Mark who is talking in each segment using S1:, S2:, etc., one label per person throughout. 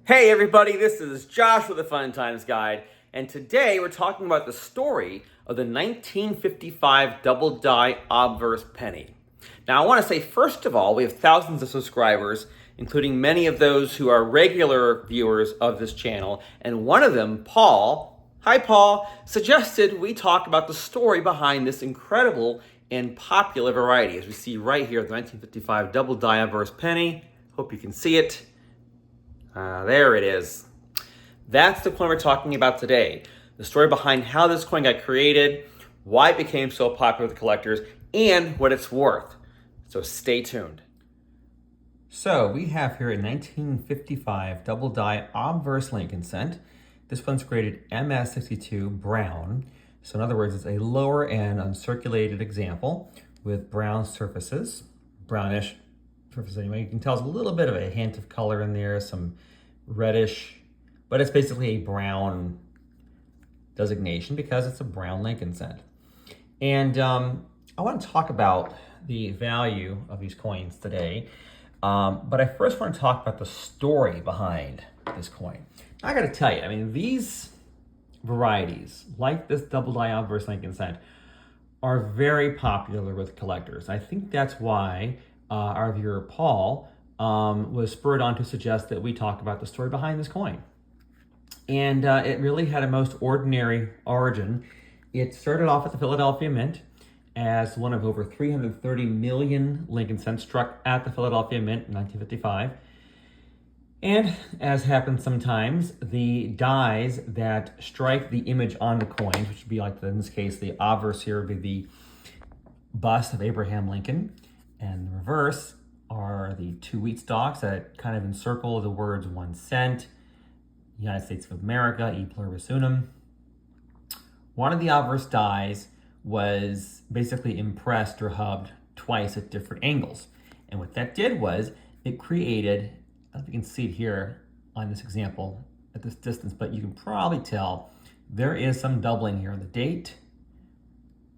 S1: Hey everybody, this is Josh with the Fun Times Guide, and today we're talking about the story of the 1955 double die obverse penny. Now I want to say first of all, we have thousands of subscribers, including many of those who are regular viewers of this channel, and one of them, Paul, hi Paul, suggested we talk about the story behind this incredible and popular variety. As we see right here, the 1955 double die obverse penny. Hope you can see it. There it is. That's the coin we're talking about today. The story behind how this coin got created, why it became so popular with collectors, and what it's worth. So stay tuned. So we have here a 1955 double die obverse Lincoln cent. This one's graded MS62 brown. So in other words, it's a lower end uncirculated example with brown surfaces, brownish surface anyway. You can tell there's a little bit of a hint of color in there, some reddish, but it's basically a brown designation because it's a brown Lincoln cent. And I want to talk about the value of these coins today, but I first want to talk about the story behind this coin. I got to tell you, I mean, these varieties, like this double die obverse Lincoln cent, are very popular with collectors. I think that's why our viewer Paul was spurred on to suggest that we talk about the story behind this coin. And it really had a most ordinary origin. It started off at the Philadelphia Mint as one of over 330 million Lincoln cents struck at the Philadelphia Mint in 1955. And as happens sometimes, the dies that strike the image on the coins, which would be like, in this case, the obverse here would be the bust of Abraham Lincoln, and the reverse are the two wheat stalks that kind of encircle the words 1 cent, United States of America, e pluribus unum. One of the obverse dies was basically impressed or hubbed twice at different angles. And what that did was it created, I don't know if you can see it here on this example at this distance, but you can probably tell there is some doubling here. The date,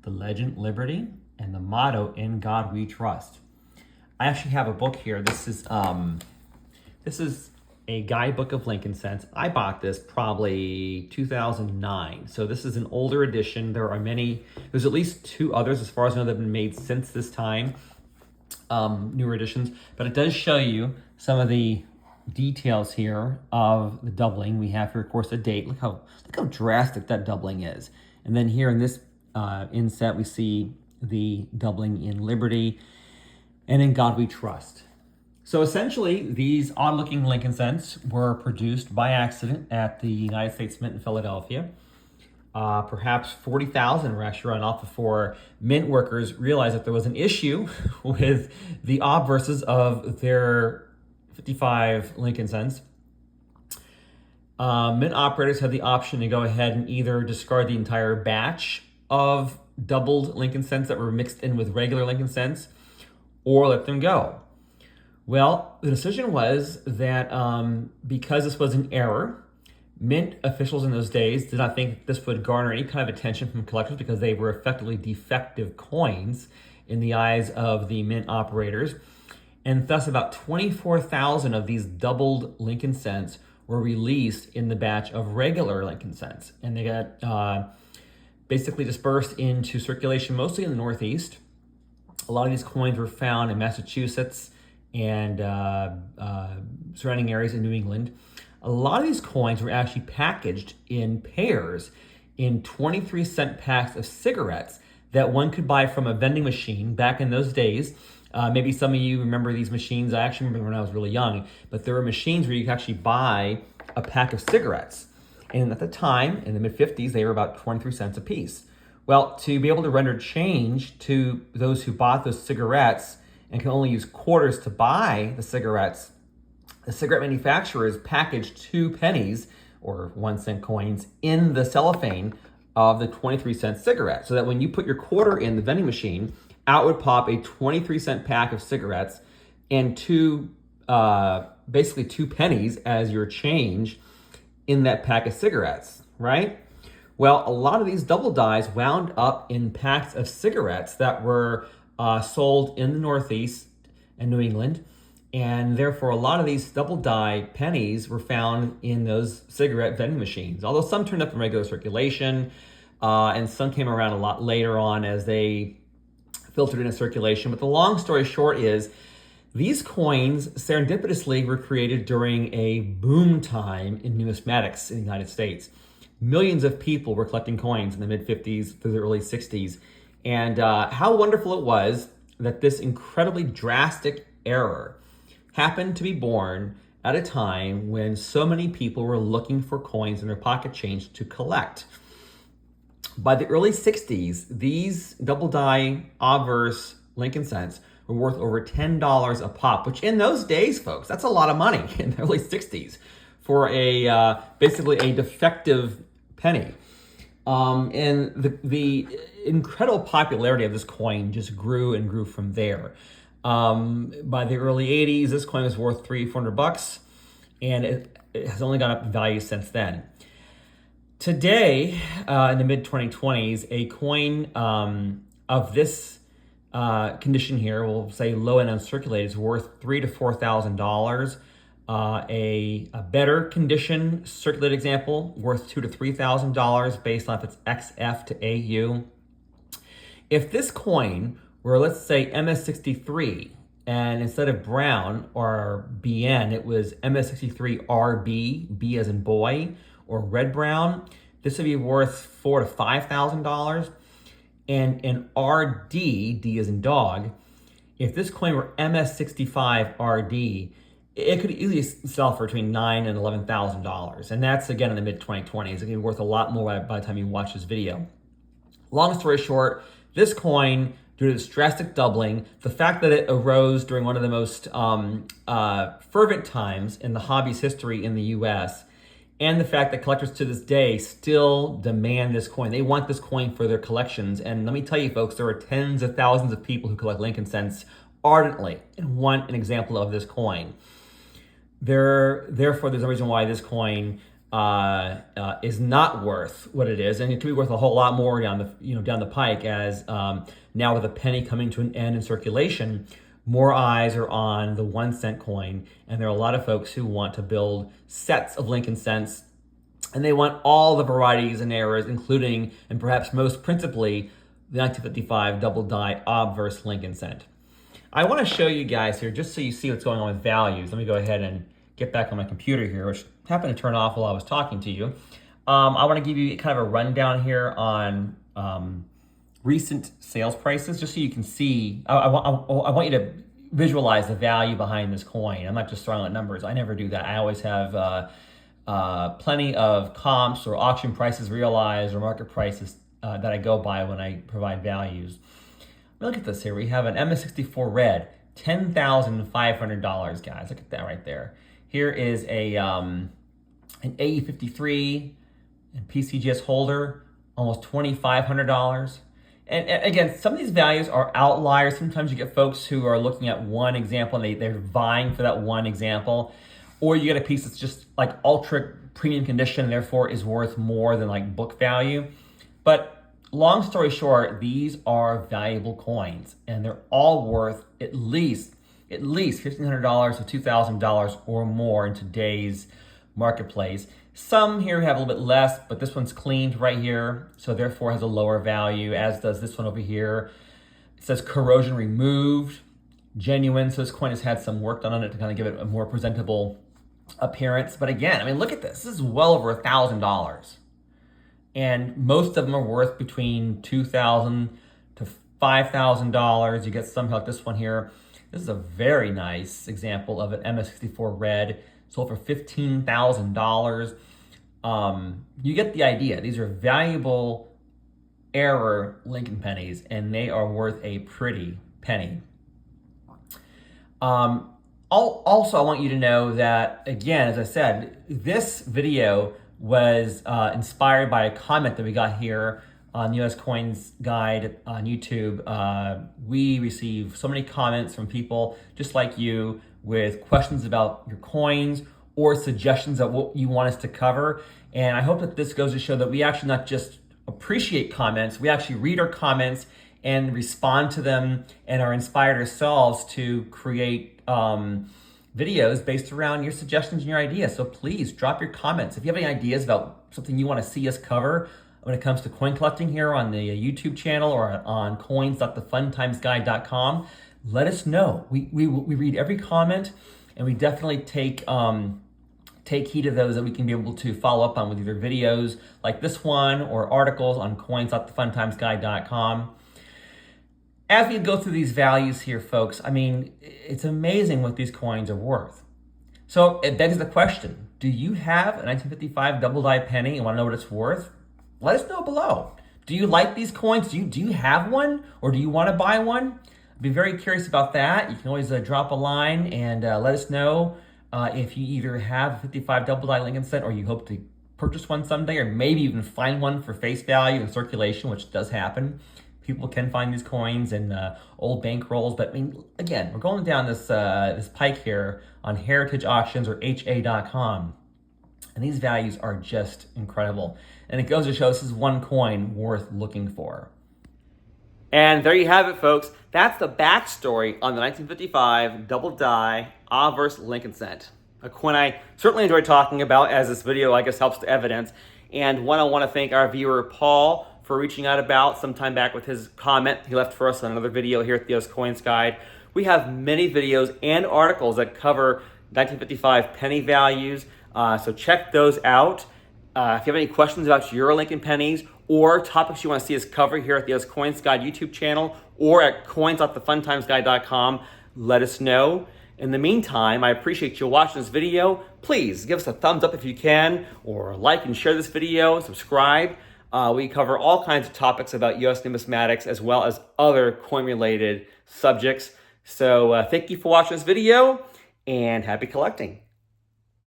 S1: the legend Liberty, and the motto, "In God We Trust." I actually have a book here. This is a guidebook of Lincoln cents. I bought this probably 2009. So this is an older edition. There's at least two others as far as I know that have been made since this time, newer editions, but it does show you some of the details here of the doubling. We have here, of course, a date. Look how drastic that doubling is. And then here in this inset, we see the doubling in Liberty and In God We Trust. So essentially, these odd-looking Lincoln cents were produced by accident at the United States Mint in Philadelphia. Perhaps 40,000 were actually run off before mint workers realized that there was an issue with the obverses of their 55 Lincoln cents. Mint operators had the option to go ahead and either discard the entire batch of doubled Lincoln cents that were mixed in with regular Lincoln cents, or let them go. Well, the decision was that because this was an error, mint officials in those days did not think this would garner any kind of attention from collectors because they were effectively defective coins in the eyes of the mint operators. And thus about 24,000 of these doubled Lincoln cents were released in the batch of regular Lincoln cents. And they got basically dispersed into circulation, mostly in the Northeast. A lot of these coins were found in Massachusetts and surrounding areas in New England. A lot of these coins were actually packaged in pairs in 23-cent packs of cigarettes that one could buy from a vending machine back in those days. Maybe some of you remember these machines. I actually remember when I was really young, but there were machines where you could actually buy a pack of cigarettes. And at the time, in the mid-50s, they were about 23 cents a piece. Well, to be able to render change to those who bought those cigarettes and can only use quarters to buy the cigarettes, the cigarette manufacturers packaged 2 pennies, or 1 cent coins, in the cellophane of the 23-cent cigarette, so that when you put your quarter in the vending machine, out would pop a 23-cent pack of cigarettes and basically 2 pennies as your change in that pack of cigarettes, right? Well, a lot of these double dies wound up in packs of cigarettes that were sold in the Northeast and New England And therefore, a lot of these double die pennies were found in those cigarette vending machines, although some turned up in regular circulation, and some came around a lot later on as they filtered into circulation. But the long story short is, these coins serendipitously were created during a boom time in numismatics in the United States. Millions of people were collecting coins in the mid-50s through the early 60s. And how wonderful it was that this incredibly drastic error happened to be born at a time when so many people were looking for coins in their pocket change to collect. By the early 60s, these double die obverse Lincoln cents were worth over $10 a pop, which in those days, folks, that's a lot of money in the early 60s for a basically a defective penny. And the incredible popularity of this coin just grew and grew from there. By the early 80s, this coin was worth $300-400, and it has only gone up in value since then. Today, in the mid-2020s, a coin of this condition here, we'll say low and uncirculated, is worth $3,000 to $4,000. A better condition circulated example worth $2,000 to $3,000 based on if it's XF to AU. If this coin were, let's say, MS63, and instead of brown or BN, it was MS63RB, B as in boy, or red brown, this would be worth $4,000 to $5,000. And an RD, D as in dog, if this coin were MS65RD, it could easily sell for between $9,000 and $11,000. And that's, again, in the mid-2020s. It could be worth a lot more by the time you watch this video. Long story short, this coin, due to this drastic doubling, the fact that it arose during one of the most fervent times in the hobby's history in the US, and the fact that collectors to this day still demand this coin. They want this coin for their collections. And let me tell you, folks, there are tens of thousands of people who collect Lincoln cents ardently and want an example of this coin. Therefore, there's a reason why this coin is not worth what it is, and it could be worth a whole lot more down the pike. As now with a penny coming to an end in circulation, more eyes are on the 1 cent coin, and there are a lot of folks who want to build sets of Lincoln cents, and they want all the varieties and eras, including, and perhaps most principally, the 1955 double die obverse Lincoln cent. I want to show you guys here, just so you see what's going on with values. Let me go ahead and get back on my computer here, which happened to turn off while I was talking to you. I want to give you kind of a rundown here on recent sales prices, just so you can see. I want you to visualize the value behind this coin. I'm not just throwing out numbers. I never do that. I always have plenty of comps or auction prices realized or market prices that I go by when I provide values. Look at this here. We have an MS64 red, $10,500, guys. Look at that right there. Here is an AE53 and PCGS holder, almost $2,500. And again, some of these values are outliers. Sometimes you get folks who are looking at one example and they're vying for that one example. Or you get a piece that's just like ultra premium condition, and therefore is worth more than like book value. But long story short, these are valuable coins, and they're all worth at least $1,500 to $2,000 or more in today's marketplace. Some here have a little bit less, but this one's cleaned right here, so therefore has a lower value, as does this one over here. It says corrosion removed, genuine, so this coin has had some work done on it to kind of give it a more presentable appearance. But again, I mean, look at this. This is well over $1,000. And most of them are worth between $2,000 to $5,000. You get some like this one here. This is a very nice example of an MS64 red, sold for $15,000. You get the idea. These are valuable error Lincoln pennies, and they are worth a pretty penny. Also, I want you to know that, again, as I said, this video was inspired by a comment that we got here on US Coins Guide on YouTube. We receive so many comments from people just like you with questions about your coins or suggestions of what you want us to cover. And I hope that this goes to show that we actually not just appreciate comments, we actually read our comments and respond to them and are inspired ourselves to create videos based around your suggestions and your ideas. So please drop your comments. If you have any ideas about something you want to see us cover when it comes to coin collecting here on the YouTube channel or on coins.thefuntimesguide.com, let us know. We read every comment, and we definitely take heed of those that we can be able to follow up on with either videos like this one or articles on coins.thefuntimesguide.com. As we go through these values here, folks, I mean, it's amazing what these coins are worth. So it begs the question, do you have a 1955 double die penny and want to know what it's worth? Let us know below. Do you like these coins? Do you have one, or do you want to buy one? I'd be very curious about that. You can always drop a line and let us know if you either have a 55 double die Lincoln cent or you hope to purchase one someday, or maybe even find one for face value in circulation, which does happen. People can find these coins in old bank rolls, but I mean, again, we're going down this pike here on Heritage Auctions or HA.com, and these values are just incredible. And it goes to show this is one coin worth looking for. And there you have it, folks. That's the backstory on the 1955 double die obverse Lincoln cent, a coin I certainly enjoy talking about, as this video, I guess, helps to evidence. And one, I want to thank our viewer Paul for reaching out about some time back with his comment he left for us on another video here at Theo's Coins Guide. We have many videos and articles that cover 1955 penny values, so check those out. If you have any questions about your Lincoln pennies or topics you want to see us cover here at Theo's Coins Guide YouTube channel or at coins.thefuntimesguide.com, let us know. In the meantime, I appreciate you watching this video. Please give us a thumbs up if you can, or like and share this video, subscribe. We cover all kinds of topics about U.S. numismatics as well as other coin-related subjects. So thank you for watching this video, and happy collecting.